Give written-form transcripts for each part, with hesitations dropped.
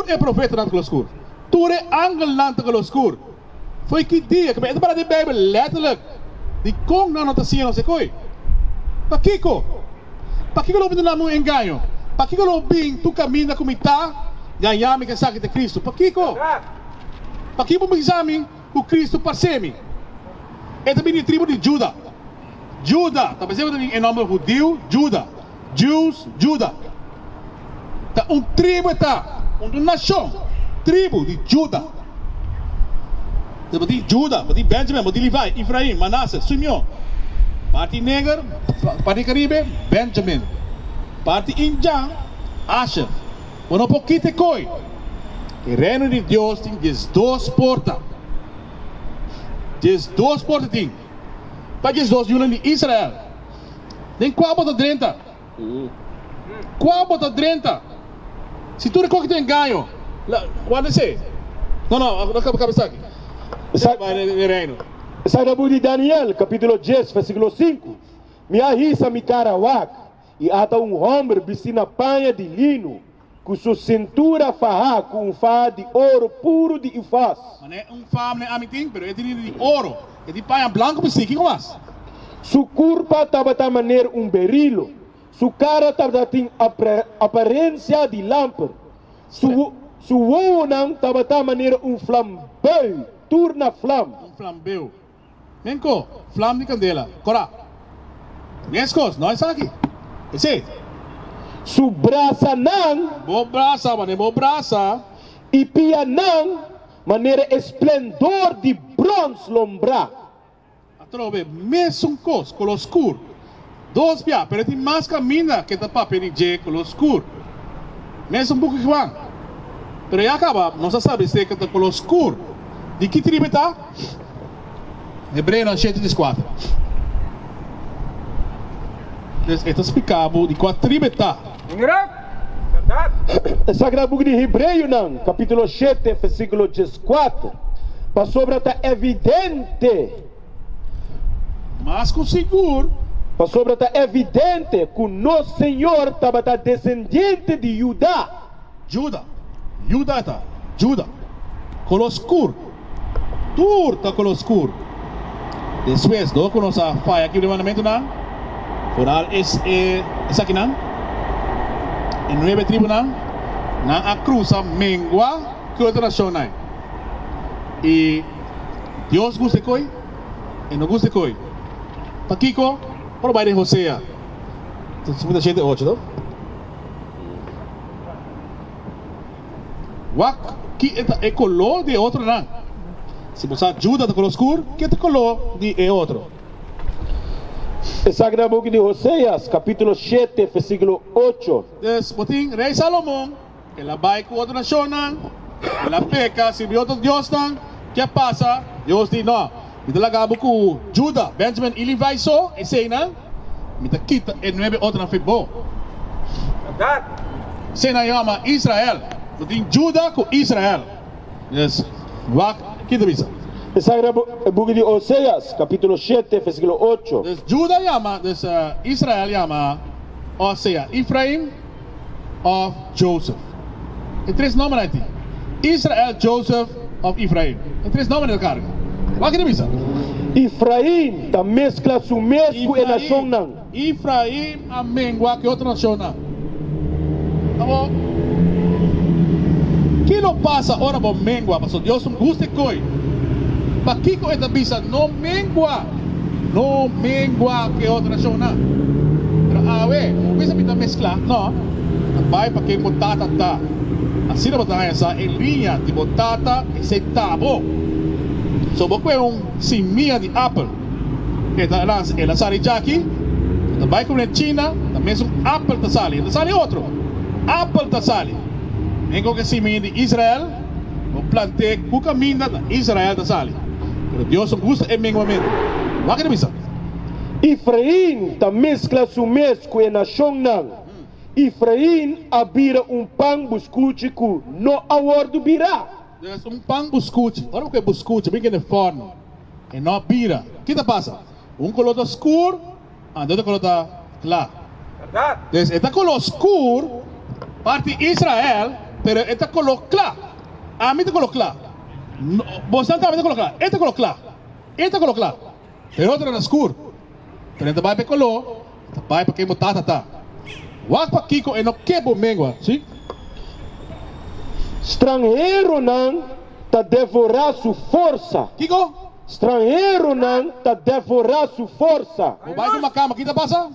é profeta na escuro. Tudo é ángel na escuro. Foi que dia que para de Beibel letterlijk die kong na notasia não sei coi. Pakiko lo bin na mo engaño. Pakiko lo bin tu caminha como está ganhar me que saque de Cristo. Pakiko mo exame o Cristo parsemi. É também tribo de Juda. Tá pensando em nome judeu, Juda. Jews, Juda. Tá tribo uma nação, tribo de Juda. Berarti Juda, berarti Benjamin, berarti Levi, Efraim, Manasseh, Simeon. Parti negro, parti Caribe, Benjamin. Parti Índia, Asher. Quando pouquinho coi. O reino de Deus tem 12 portas. 12 portas tem. Para 12 União de Israel. Nem qual bota 30. Qual bota 30. Se tu recorre tem ganho. Quando você? Não acaba aqui. Sa buku di Daniel, capítulo 10, versículo 5. Minha risa me carawak, e ata homem vestindo panha de lino, com sua cintura farra com farra de ouro puro de ifaz. Mas farra não é amitim, pero é de ouro, é de panha branco vestido, que mais? Sua curva estava de maneira berilo, sua cara estava tem aparência de lâmpada, sua olho estava de maneira flambeio. Turna flam. Flambeu. Menko, flam de candela. Cora. Nescos, nós aqui. Esse. Su braça não. Bo braça. E pia não. Maneira esplendor de bronze lombra. Atrobe, mesmo cos, color escuro. Dois pia, pero tem mais caminha que tá papel de color escuro. Mesmo um pouco que pero já acaba, não se sabe se é que tá color escuro. De que tribo está? Hebreu 7:4. Está explicado de qual tribo está. Sagrado Book de Hebreu, não, capítulo 7, versículo 14. Para sobre está evidente. Mas com seguro. Para sobre está evidente que o nosso Senhor estava descendente de Judá. Juda está. Juda. Color escuro. Turta color escuro. Depois, do conosco a faia aqui do Mandamentunan. Foral esse aqui não. Em 9 tribunal. Na a cruz a mengua que outra nação não. E Deus gosta coi. E não gosta coi. Pakiko, por baile de Hosea. Muita gente 8, não? Wak que é color de outro não. Se você ajuda de color escuro, que é color de outro. Sagrado Book de Oséias, capítulo 7, versículo 8. Después, rei Salomão, ela vai com outra nação, ela peca, se vê outro Deus, que passa? Deus diz, não, me talaga com Juda, Benjamin, ele vai só, e sei, não? Me ta quita, e não é outra na fibô. Se não chama Israel, tem Juda com Israel. Yes, que divisa? Sagrado Book de Oséias, capítulo 7, versículo 8. Juda llama, Israel llama, Osea, Efraim of Joseph. Tem 3 nomes aqui. Israel, Joseph of Efraim. Tem 3 nomes na carga. Qual que divisa? Efraim da mescla su mesco e nação não. Efraim a mengua que outra nação não. Tá bom? Que não passa ora bom mengua, pastor Deus não gosta de coi. Pakiko esta bisa no mengua que outra nação não. Pero awe, bisa kita mescla, no. Vai para que botata tá. Assim na botata essa em linha de botata e centavo. So boque siña de apple. Ela sale já aqui. Vai com a China, também apple tá sale. Tá sale outro. Apple tá sale. Vengo que siña de Israel, o plantei o caminho de Israel tá sale. Pero Deus não gosta é menguamento. Vai que bisa. Efraim tá mescla su mesco e nação não. Efraim abira pão buscútico no awardo birá. Pão buscute. Olha o que é buscute, bem que é forno. E não bira. O que passa? Color escuro, outro color claro. Então, color escuro, parte Israel, pero esta coloca. A mí te coloca. Vos não te coloca. Esta coloca. Esta coloca. Pero outra na escuro. Pero esta vai para colo. Esta vai para quem botar tá. Wak pa kiko e no kebo mengwa, sim? Estrangeiro não ta devorar sua força. Kiko? Estrangeiro não ta devorar sua força. O vai com uma cama, kita passa?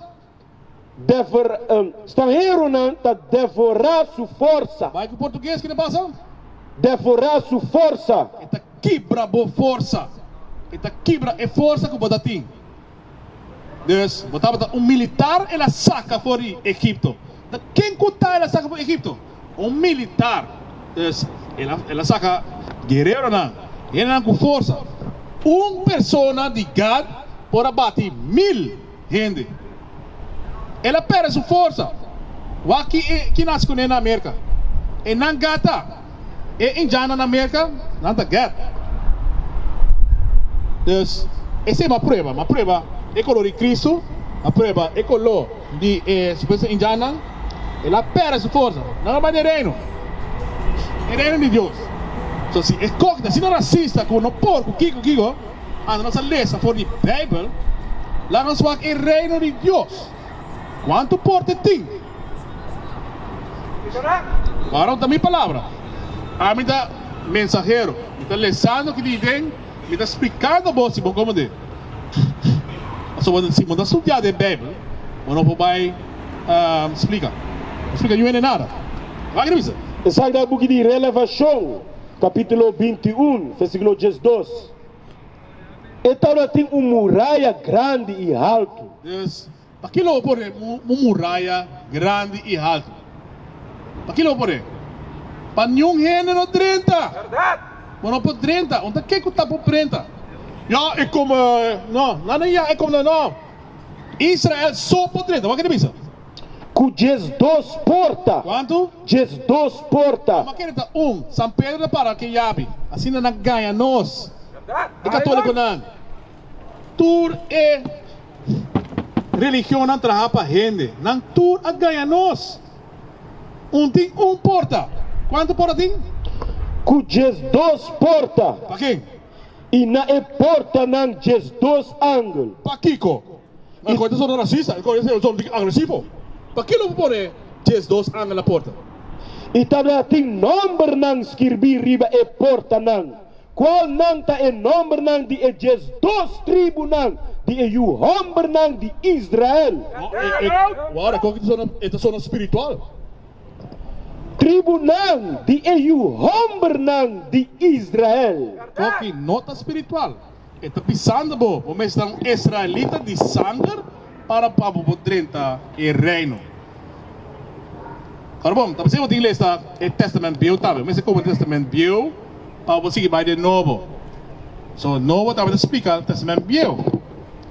Estrangeiro não ta devorar sua força. Vai com português, kita passa? Devorar sua força. Esta quebra boa força. Esta quebra é força que bota tem. Dus, botava militar ela saca fora de Egipto. Quem cuta ela saca fora de Egipto? Militar. Dus, ela saca guerreiro não. Ela não com força. Persona de Gad por abater 1000 gente. Ela perde sua força. O aqui que nasce com na América. E não gata. E indiana na América, não tá Gad. Dus, essa é uma prova. Ecolori Cristo, a prova ecolo de suposta indiana, ela perde sua força. Não vai de reino. É reino de Deus. So, se é coqueta, se não é racista, com o porco, Kiko, a nossa lesa for de Beibel, lá nós vamos é reino de Deus. Quanto porte tem? Agora também palavra. A mim tá mensageiro, me tá lesando que dizem, me tá explicando a você, bom como de. So, se você estudar a Beibel, você não vai explicar. Explica não é nada. Vai que isso? Sai da book de Resultado, capítulo 21, versículo 12. Então tem muralha grande e alto. Deus, para que lo pone muralha grande e alto? Para que lo pone? Para nenhum reino no 30. Verdade. Mas não por 30. Onde que está por 30? Ja, é como não é como não. Israel só por 30. Vai que isso? Com 12 portas. Quanto? 12 portas. Mas que está São Pedro para que yabe. Assim não ganha nós. E católico não. Tur é religião não trabalha para gente. Não tur a ganha nós. Tem porta. Quanto porta tem? Com 12 portas. Para quem? E na porta não 12 ângulos. Para Kiko. Mas coisa são racista, coisa são agressivo. Para que não pode 12 ângulos na porta? E também tem número não escrever riba e porta não. Qual não está o número não de 12 tribos não de o homem não de Israel. Agora qual que é zona espiritual? Tribo não de o homem não de Israel. Qual que nota espiritual? Está pisando bo, o mesmo israelita de sangue para o 30 e reino. Agora bom, tá pensando em inglês tá o testamento bio tá, mas é como o testamento bio para você que vai de novo. So novo tá para explicar o testamento bio.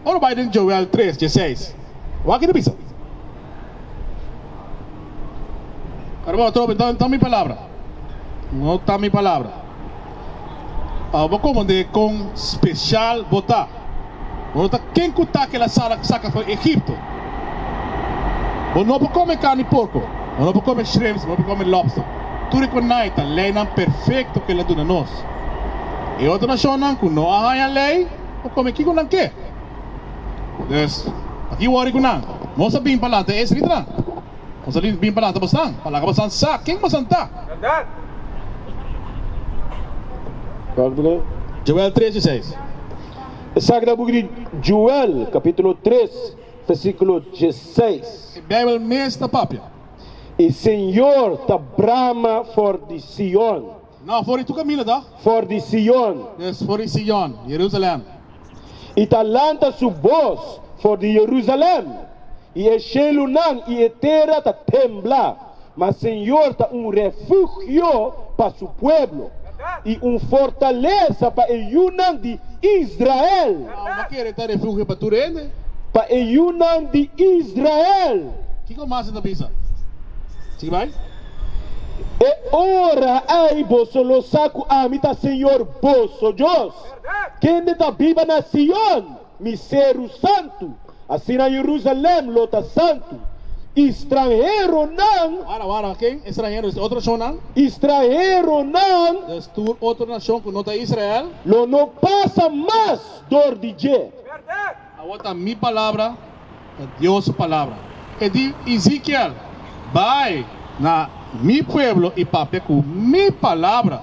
Agora vai de Joel 3:16. O que é isso? Agora bom, tropa, então minha palavra. Não tá minha palavra. Vou comandar com especial botar. Vou botar quem cutar aquela saca foi Egito. Vou não comer carne de porco. Vou não comer shrimps, vou não comer lobster. Tudo que não é lei não perfeito que ela dá nós. E outra nação não que não há a lei, vou comer que não quer. Dus aqui o ori não. Não sabe bem falar é esse não. Não sabe bem falar bastante. Falar bastante sa quem bastante tá. Verdade. Joel 3:16. Sagrado Book de Joel, capítulo 3, versículo 16. Beibel mesmo papia. E Senhor ta brama for de Sion. Não, for tu caminho tá? For de Sion. Yes, for de Sion, Jerusalém. E ta lanta su voz for de Jerusalém. E o cielo não e a terra ta tembla. Mas Senhor ta refugio para su pueblo. E fortaleza para o Yunan de Israel. Não quer ter refúgio para tu rende? Para o Yunan de Israel. Que mais na pisa? Sigue vai? E ora ai boso lo saco amita Senhor boso Deus. Quem está viva na Sion, mistério santo. Assim na Jerusalém lota santo. estrangeiro não, Wara, quem? Estrangeiro, é outra nação não? estrangeiro não, Dus tur outra nação que não está Israel. lo não passa mais dor de je. A outra minha palavra, é Deus sua palavra. É de Ezequiel, vai na mi pueblo e papel com minha palavra.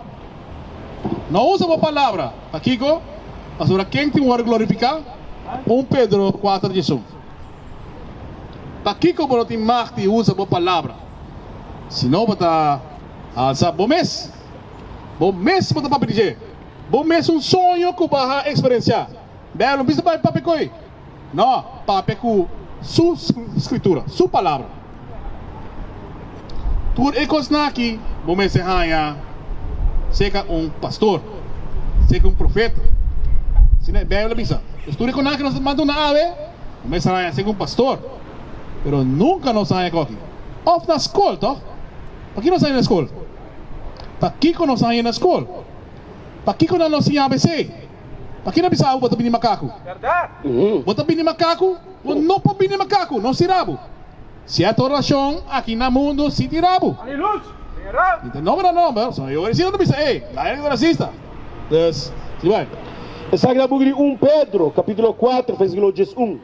Não usa a palavra. Aqui, mas agora quem tem que glorificar? Pedro 4:18. Aqui como não tem marte usa a palavra. Se não, bota alça bom mês bota para pedir. Bom mês sonho que vai experienciar. Belo, não precisa para papel coi. Não, papel com sua escritura, sua palavra. Tudo é coisa aqui. Bom mês é raia. Seja pastor, seja profeta. Se não é Beibel bisa. Tudo é coisa que nós mandamos na ave. Bom mês é raia, seja pastor. Pero nunca nos saem aqui. Of na escola, toch? Para que nós saímos na escola? Para que nós saímos na escola? Para que nós não saímos ABC? Para que não precisamos botar bini macaco? Botar bini macaco? Não para bini macaco, não sirabo. Se é oração aqui na mundo, se tirabo. Então não, só eu ensino não precisa. Ei, lá é racista. Dus, se vai. Essa é a Bíblia de 1 Pedro, capítulo 4, versículo 11.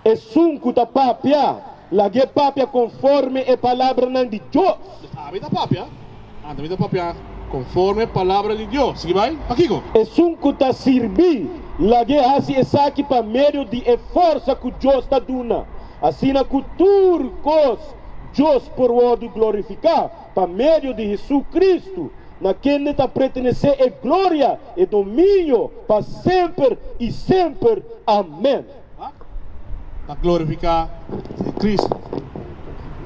É sunco da papia. Lagi papia conforme a palavra de Deus. Habita papia. Habita papia conforme a palavra de Deus. Sigue vai? Aqui go. É sunco da servir. Lagi assim essa aqui para meio de força que Deus está dando. Assim na cultura Deus por Odio glorificar para meio de Jesus Cristo. Na quem está pertencer é glória e domínio para sempre e sempre. Amém. Para glorificar Cristo.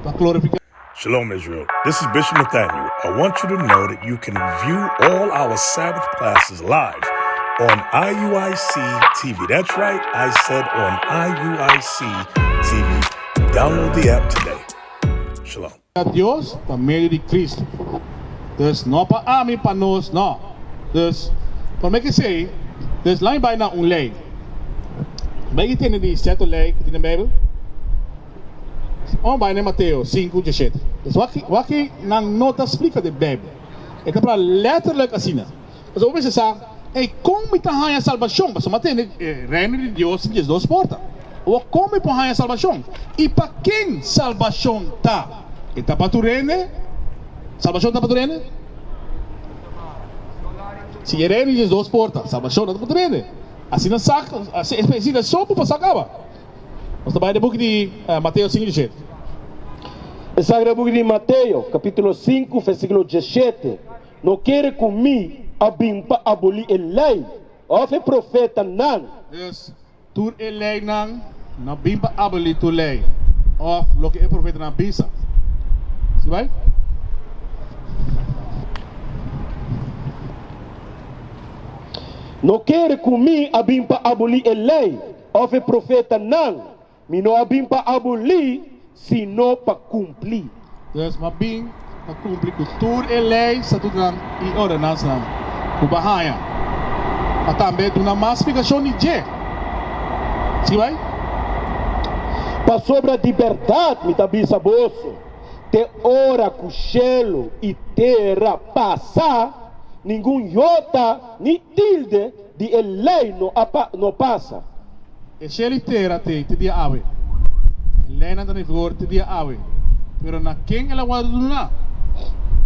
Para glorificar. Shalom, Israel. This is Bishop Nathaniel. I want you to know that you can view all our Sabbath classes live on IUIC TV. That's right, I said on IUIC TV. Download the app today. Shalom. Deus para meio de Cristo. Dus não para mim, para nós, não. Dus, como é que sei? Dus lá vai na lei. Bem tem de certo lei que tem na Beibel. Vai na Mateus 5:17. O que na nota explica de Beibel. É para letterlijk assim. Mas o que você como está a salvação? Mas o tem reino de Deus em duas portas. Ou como está a salvação? E para quem salvação está? Está para tu reino? Salvação está para tu reino? Se é reino em duas portas, salvação está para tu reino. Assim não saca, assim é só para passar acaba. Nós trabalhamos no book de Mateus 5:17. Essa é a book de Mateus, capítulo 5, versículo 17. Não quer comigo abolir a lei. Of é profeta não. Yes. Tur a lei não, não bimpa abolir tu lei. Of lo que é profeta não bisa. Se vai? Não quer comigo abolir a lei. Of é profeta não. Me não abim para abolir, sino para cumprir. Dus maar bing, para cumprir cultura e lei, satudan e ordenança não. O bahaya. A também do na massificação de je. Se vai? Para sobre a liberdade, me tabi saboso. Te ora cuchelo e terra passar, nenhum iota, nem tilde de lei não passa. E se ele terá te dia ave. Lei não tem vigor te dia ave. Pero na quem ela guarda na?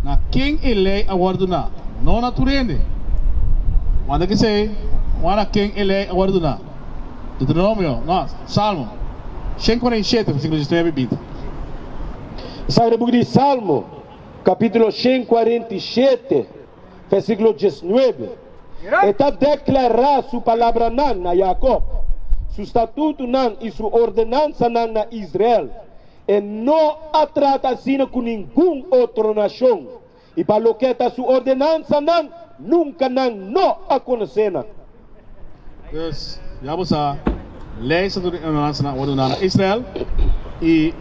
Na quem ele aguarda na? Não na turende. Quando que sei? Quando quem ele aguarda na? Deuteronômio, não, Salmo 147, versículo 19 e 20. Sai do de Salmo, capítulo 147, versículo 19. Está declarar sua palavra na Jacob. Su estatuto nan e sua ordenança nan na Israel. E não a trata assim com nenhum outra nação. E para lo que está sua ordenança nan, nunca nan não a conhecer. Dus, já você lei a ordenança na ordenança Israel. E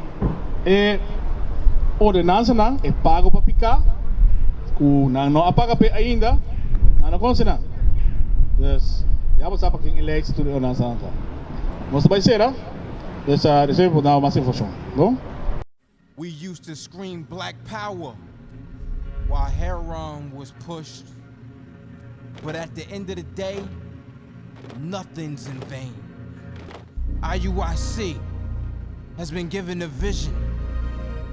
ordenança nan é pago para Pika. Não apaga ainda, não conhece não. Dus, já você para quem lei a ordenança nan. Nós vai ser, essa vou dar mais informação, bom? We used to scream black power while heroin was pushed. But at the end of the day, nothing's in vain. IUIC has been given a vision.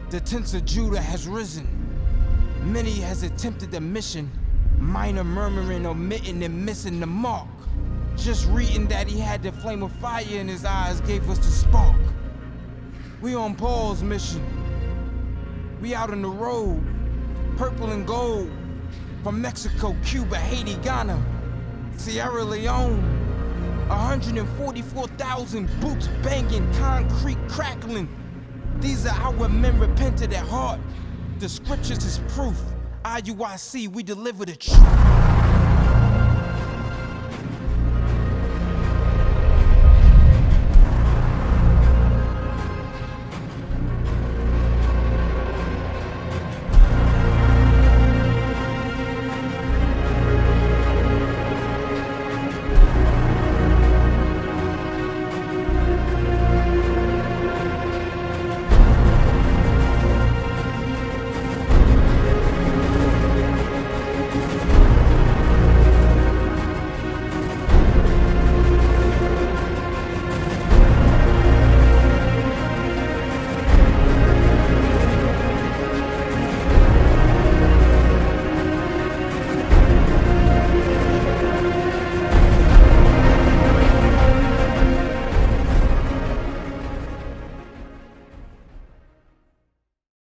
The tents of Judah has risen. Many has attempted the mission, minor murmuring, omitting, and missing the mark. Just reading that he had the flame of fire in his eyes gave us the spark. We on Paul's mission. We out on the road, purple and gold, from Mexico, Cuba, Haiti, Ghana, Sierra Leone. 144,000 boots banging, concrete crackling. These are our men repented at heart. The scriptures is proof. IUIC, we deliver the truth.